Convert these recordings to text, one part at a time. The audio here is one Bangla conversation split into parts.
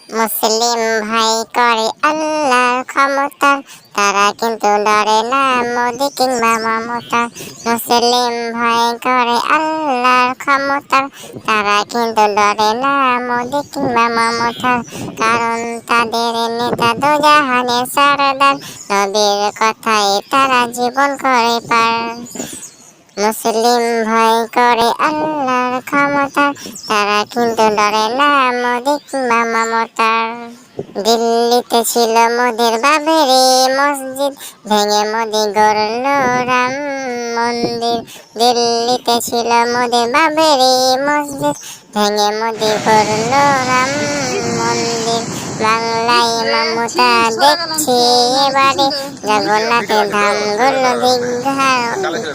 মুসলিম ভাই করে আল্লাহর ক্ষমতার, তারা কিন্তু ডরে না মোদি কিংবা মমতার। মুসলিম ভাই করে আল্লাহর ক্ষমতার, তারা কিন্তু ডরে না মোদি কিংবা মমতার। কারণ তাদের নেতা দোজাহানের সরদার, নবীর কথায় তারা জীবন করে পার। মুসলিম ভয় করে আল্লাহর ক্ষমতার, তারা কিন্তু ডরে না মোদি কিংবা মমতার। দিল্লিতে ছিল মোদির বাবরি মসজিদ, ভেঙে মোদি গড়ল রাম মন্দির। দিল্লিতে ছিল মোদির বাবরি মসজিদ, ভেঙে মোদি গড়ল রাম মন্দির। বাংলায় মমতা দেখছি এবারে, জগন্নাথের ধামগুলো দীঘার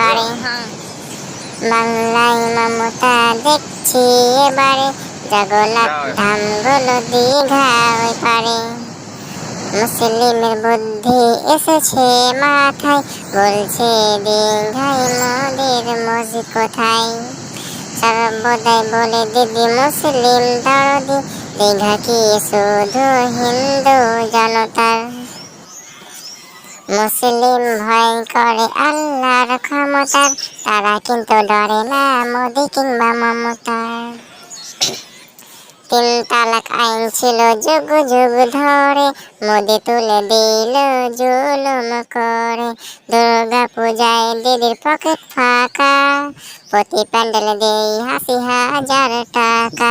পারে। বাংলায় মমতা দেখছি এবারে, জগন্নাথ ধামগুলো দীঘার পারে। মুসলিমের বুদ্ধি এসেছে মাথায়, বলছে দীঘায় মোদির মসজিদ কোথায়। সর্বদাই বলে দিদি মুসলিম দরদি, দীঘা কি শুধু হিন্দু জনতার। মুসলিম ভয় করে আল্লাহর ক্ষমতার, তারা কিন্তু ডরে না মোদি কিংবা মমতার। 3 তালাক আইন ছিল যুগ যুগ ধরে, মোদি তুলে দিল জুলুম করে। দুর্গা পূজায় দিদির পকেট ফাঁকা, প্রতি প্যান্ডেলে দেই হাসি 1000 টাকা।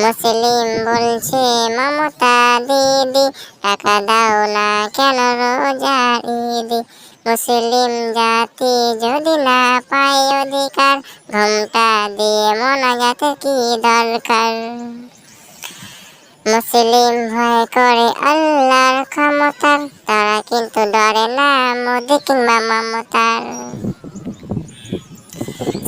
মুসলিম বলছে মমতা দিদি, টাকা দাও না কেন রোজার ঈদি। মুসলিম জাতি যদি না পায় অধিকার, ঘুমটা দিয়ে মোনাজাতের কি দরকার। মুসলিম ভয় করে আল্লাহর ক্ষমতার, তারা কিন্তু ডরে না মোদি কিংবা মমতার।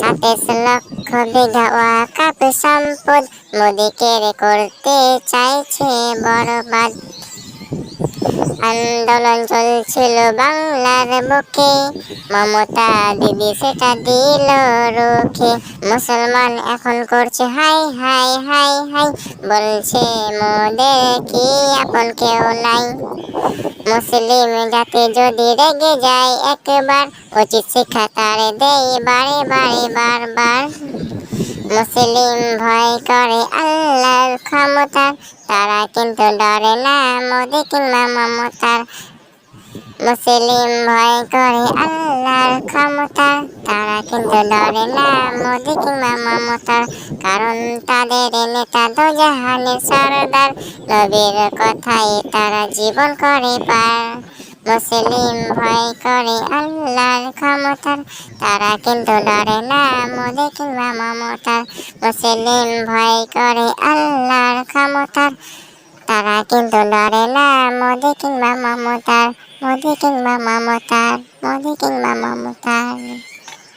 27 লক্ষ বিঘা ওয়াকাফ সম্পদ, মোদি কেড়ে করতে চাইছে বরবাদ। আন্দোলন চলছিল বাংলার বুকে, মমতা দিদি সেটা দিল রুখে। মুসলমান এখন করছে হাই হাই হাই হাই, বলছে মোদের কি আপন কেউ নাই। মুসলিম জাতি যদি রেগে যায় একবার, উচিত শিক্ষা তারে দেই বারে বারে বারবার। মুসলিম ভয় করে আল্লাহর ক্ষমতার, তারা কিন্তু ডরে না মোদি কিংবা মমতার। মুসলিম ভয় করে আল্লাহর ক্ষমতার, তারা কিন্তু ডরে না মোদি কিংবা মমতার। কারণ তাদের নেতা দোজাহানের সরদার, নবীর কথায় তারা জীবন করে পার। মুসলিম ভয় করে আল্লাহর ক্ষমতার, তারা কিন্তু ডরে না মোদি কিংবা মমতার। মুসলিম ভয় করে আল্লাহর ক্ষমতার, তারা কিন্তু ডরে না মোদি কিংবা মমতার। মোদি কিংবা মমতার, মোদি কিংবা মমতার।